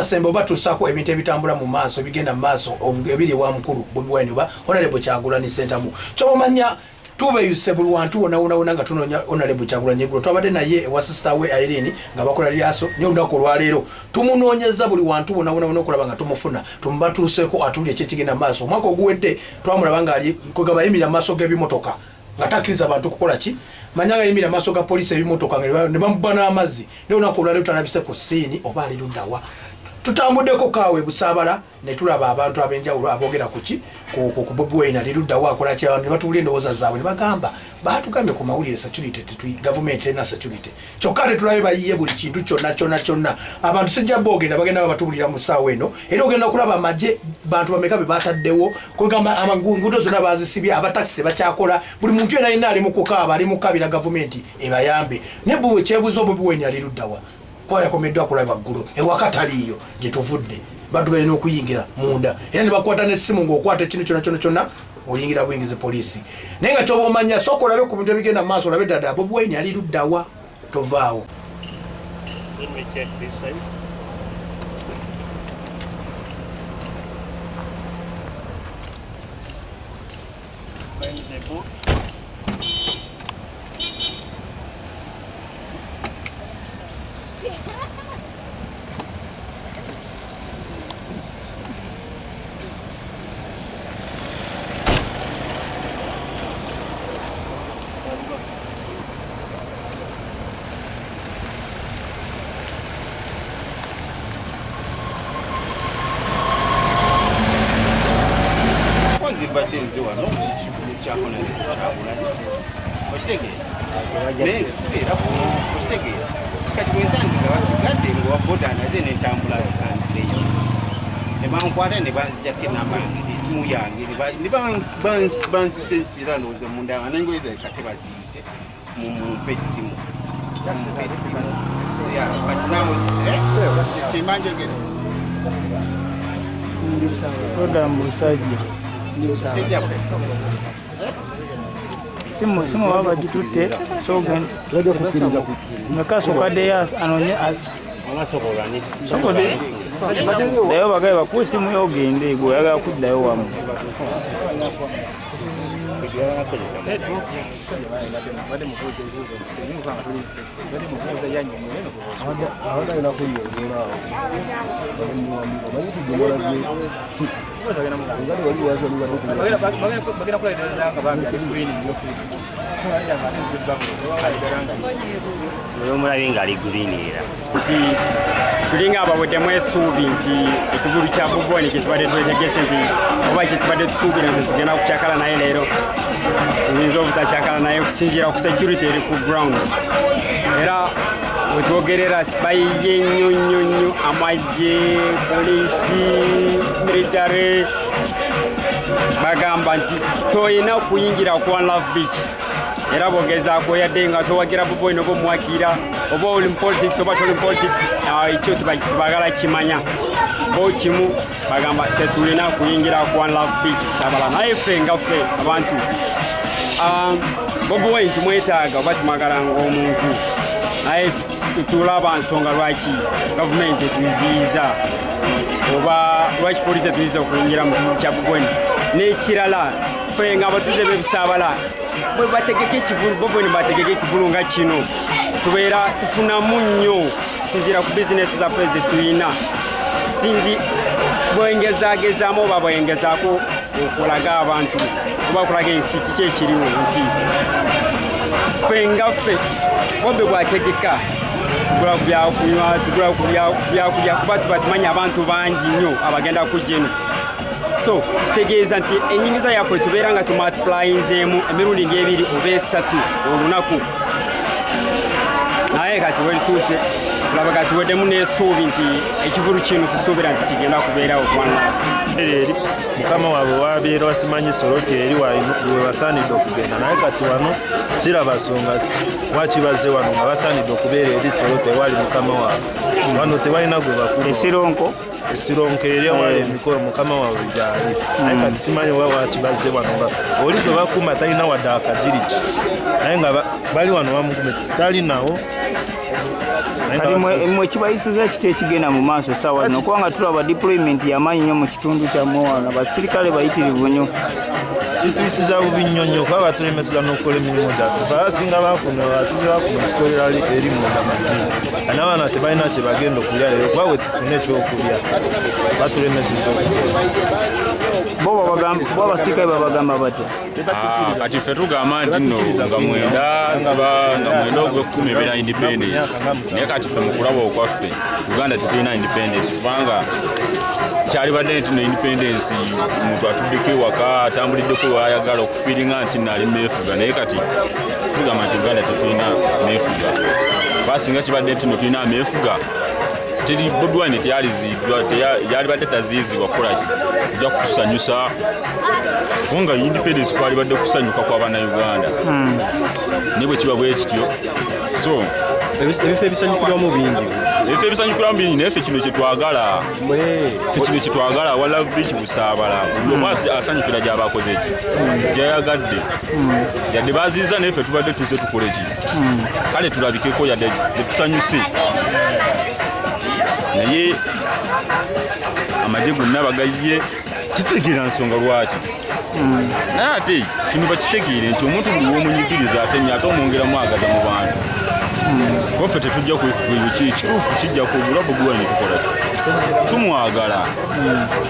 Nasembo batusako ebintu ebitambula mu maaso bigenda mu maaso ebiri wa mukulu Bobi Wine ba Honorable Kyagulanyi Ssentamu kyomanya tubayuse buli wantu wona nga tunonya Honorable Kyagulanyi Ssentamu twabadde naye wa sister we Irene nga bakola lyaso nyo ndako lwaleero tumunonyeza buli wantu wona okulaba nga tumufuna tumbatuseko atuli ekikigenda mu maaso mwako oguwedde twamulaba nga ali kugaba yimira maaso g'ebimotoka nga takiriza abantu kukola ki manyanga yimira maaso ga police ebimotoka ne bamubana amazzi ne onako olwaleero talabise ku siini oba ali luddawa tutambuddeko kaawe busabala ne tulaba abantu abenjawulo abogera kuki ku Bobi Wine ali luddawa akola ki abantu ne batuwulira endowooza zaabwe ne bagamba baatugambye ku mawulire security gavumenti erina security kyokka tetulabe bayiye buli kintu kyonna abantu sijja boogenda bagenda babatubulira mu ssaawa eno era ogenda okulaba amagye bantu bameka be bataddewo kwegamba amanguudo zonna bazisibye abatakisi tebakyakola buli muntu yena alina ali mu kukaaba ali mu kukabira gavumenti ebayambe ne bwe kyebuuza Bobi Wine ali luddawa kwaya komeddwa kulaba ggulo ewakataliyo gye tuvudde batugenda okuyingira munda era ne bakwata n'essimu ng'okwata ekintu kyonna oyingira buyingizi poliisi naye nga kyoba omanya sooka olabe ku bintu ebigenda mu maaso olabe ddala Bobi Wine ali luddawa tovaawo. Badenzi wano ekibulu kyakona Kyagulanyi okitegeera naye sibeera okitegeera kati bwensanzika bakigadde nga waboda naze nentambula kanzireyo ne bankwata ne banzijjako enamba yange esimu yange ne bansisensira ndowooza munda nangoye zaika tebaziyuze mumpe essimu kati nawe kimbanjogere oda musajja simu baba gitutte sogen mekasokaddeyo anonye sokode dayo bagaye bakuwa simu yogende gwe oyagala kuddayo wamu omulabi ngaali gulinira nti tulinga abaweddemu essuubi nti ekivulu kya Bobi Wine kyetubadde twetegese nti oba kyetubadde tusuubira nti tugenda kukyakala naye leero tuyinza obutakyakala naye okusinziira ku security eri ku ground era wetwogerera bayiye nnyo amagye poliisi military bagamba nti toyina kuyingira ku One Love Beach era bogezaako yadde nga towagira Bobi Wine oba omuwagira oba oli mu politics oba toli mu politics ekyo tubagala kimanya bo kimu bagamba tetulina kuyingira ku One Love Beach kusabala naye ffe nga ffe abantu Bobi Wine tumwetaaga oba tumwagala ng'omuntu naye tulaba nsonga lwaki gavumenti etuziyiza oba lwaki poliisi etuyiza okuyingira mu kivuvu kya Bobi Wine n'ekirala ffe nga abatuuze b'ebisaabala bwe bategeka ekivulu Bobi Wine bategeka ekivulu nga kino tubeera tufunamu nnyo kusinziira ku bizinesi zaffe zetulina sinzi bwengezagezaamu oba bwengezaako okulaga abantu oba okulaga ensi kiki ekiriwo nti ffe nga ffe Bobi bwategeka tugula ku byakunywa tugula ku byakulya kuba tuba tumanya abantu bangi nnyo abagenda kujja eno so kitegeeza nti enyingiza yaffe tubeera nga tumultiplyinzeemu emirundi ng'ebiri oba esatu olunaku naye kati welituuse tulaba kati weddemu n'essuubi nti ekivulu kino sisuubira nti kigenda kubeerawo okwana eri mukama waabwe wabeera wasimanyi soroke eri we basaanidde okugenda naye kati wano kiraba nsonga wakibaze wano nga basaanidde okubeera eri soroke ewali mukama waabwe wano tebalina gwe bakulu esironko eri awali emikolo mukama waabwe gyali naye kati simanyi oba wakibaze wano nga oli gwe bakuuma talina wadde akagiriki naye nga bali wano bamukume talinawo kati mwe kibayisiza kiti ekigenda mu maaso sawa zino kubanga tulaba deployment yamaanyi nnyo mu kitundu kyammwe wano basirikale bayitirivu nnyo kituyisiza bubi nnyo nnyo kuba batulemeseza n'okukola emirimu gyaffe abasinga bakuno batuze bakuno tukolera eri munda madini n'abaana tebalina kye bagenda okulya leero kuba bwe tufune ekyokulya batulemeseza bo abasirikale babagamba batya kati ffe tugamba nti nno nga mwenda ogw'ekkumi ebeera independence naye kati ffe mu kulaba okwaffe uganda tetulina independence kubanga kyalibadde nti no independence omuntu atuddeko ewaka atambuliddeko wayagala okufiiringa nti nali meefuga naye kati tugamba nti uganda tetulina meefuga basinga kibadde nti no tulina ameefuga teri Bobi Wine yalibadde taziizibwa kukolaki ojja kutusanyusa kubanga independence kwalibadde kusanyuka kw'abannayuganda naye bwe kiba bwe kityo so ebifo ebisanyukirwamu bingi ebifo ebisanyukirwamu bingi naye ffe kino kyetwagala wala biiki busaabala buli omu asanyukira gy'abakoze eki gyayagadde yadde baziiza naye ffe tubadde tuze tukole ki kale tulabikeko yadde tetusanyuse naye amagye gonna bagaye kitegeera nsonga lwaki naye ate kino bakitegeere nti omuntu buli womunyigiriza ate omwongeramu agaza mu bantu waffe tetujja kituufu kijja kwogera Bobi Wine tukola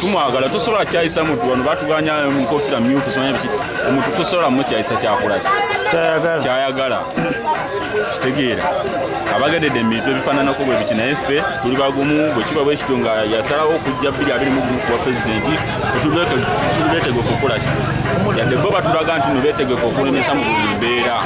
tumwagala tosobola kyayisa muntu wano batuganya nkofira myufu somanya biki omuntu tosobola mu kyayisa kyakola kyayagala kitegeera abagedde ebintu ebifaananako bwe biti naye ffe tuli bagumu bwe kiba bwe kityo nga yasalawo okujja 2021 kuba pulezidenti tubeetegefu okukola ki yadde bo batulaga nti no beetegefu okulemesa mu buli mbeera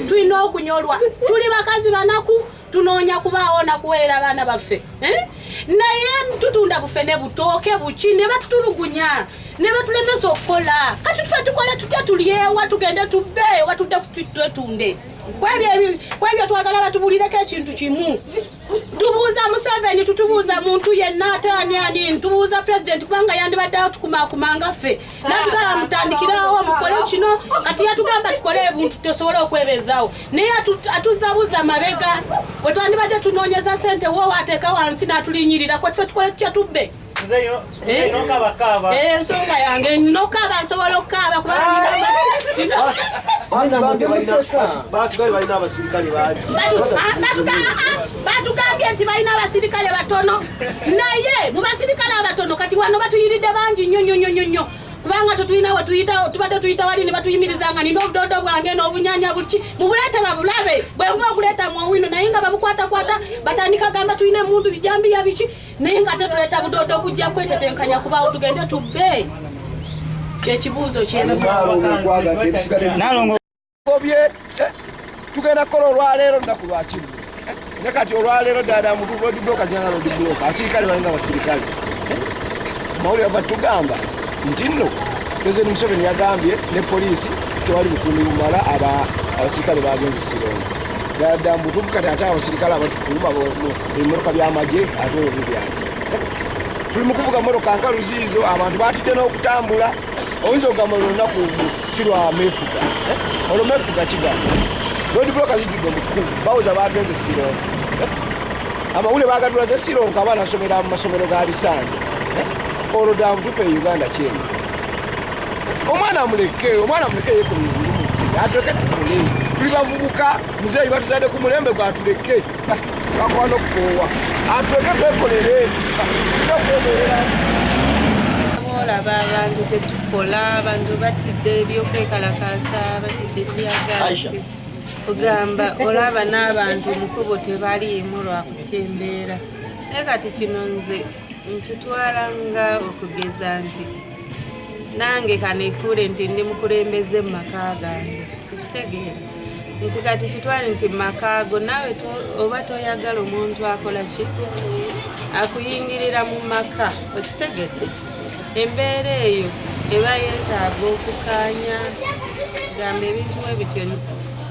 tulina okunyolwa tuli bakazi banaku tunoonya kubaawo nakuweerera abaana baffe naye tutunda bufe ne butooke buki ne batutulugunya ne batulemesa okukola kati tufe tukole tutya tulyewa tugende tubbe watudde ku street twetunde kwebyo twagala batubulireko ekintu kimu tubuuza Museveni tutubuuza muntu yenna ate ani ntubuuza president kubanga yandibaddewo tukumakumanga ffe natugamba mutandikirawo mukole kino kati yatugamba tukole ebintu tosobola okwebezaawo naye atuzabuza mabega bwe twandibadde tunoonyeza ssente wo wateeka wansi n'atulinyirira kwe tufe tukole tutya tubbe ensonga yange nokaba nsobola okukaaba batugambye nti balina abasirikale batono naye mu basirikale abatono kati wano batuyiridde bangi nnyo kubanga tetulina tubadde tuyita wali ne batuyimirizanga nina obudodo bwange n'obunyanya buliki mubuleete babulabe bwenva okuleeta mwowino naye nga babukwatakwata batandika gamba tulina emuntu bijambiya biki naye nga tetuleeta budodo okujja kwetetenkanya kubaawo tugende tubbe kyekibuuzo kyenobye tugenda kukola olwaleero nnaku lwakivu ne kati olwaleero ddala mu roadblock zinanga roadblock abasirikale balinga abasirikale mawulire batugamba nti nno President Museveni yagambye ne poliisi tewali bukuumi bumala abasirikale bagenze Sirongo ddala mu butuufu kati ate abasirikale abatukuluma ebimotoka by'amagye ate olwo byange tuli mu kuvuga motoka nkaluziizo abantu batidde n'okutambula oyinza okugamba olunaku si lwa meefuga olwo meefuga kigamba roadblock zijjudde mukubu bawuza bagenze Sirongo amawulire bagatulaze Sirongo abaana asomera mu masomero ga Bisanja olwo ddala mutuufu e Uganda kyemu omwana muleke ye ku mibiri atuleke tukole tuli bavubuka muzeeyi batuzadde ku mulembe gwatuleke bakwana okukoowa atuleke twekolere okwemerera olaba abantu tetukola abantu batidde ebyokwekalakasa batidde tyagaasi kugamba olaba n'abantu mukubo tebaliimu lwakutya naye kati kino nze nkitwala nga okugeza nti nange kaneefuule nti ndi mukulembeze mu maka gange ekitegeera nti kati kitwale nti mu maka go naawe oba toyagala omuntu akola ki akuyingirira mu maka okitegedde embeera eyo eba yeetaaga okukaanya gamba ebintu ebityo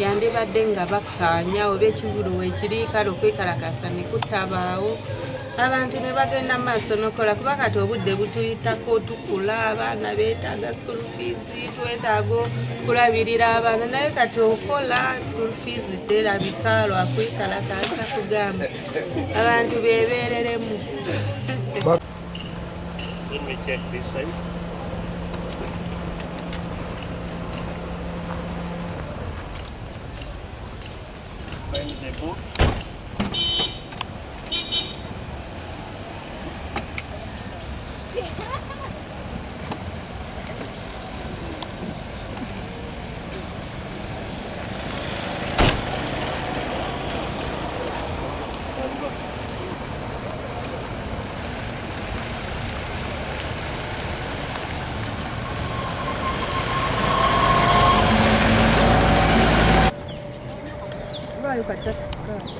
yandibadde nga bakkaanya oba ekivulu weekiri kale okwekalakasa ne kutabaawo abantu ne bagenda mu maaso n'okola kuba kati obudde butuyitako tukula abaana beetaaga school fees twetaaga okulabirira abaana naye kati okola school fees terabika lwakwekalakasa kugamba abantu beebeereremu. Vai para taxi.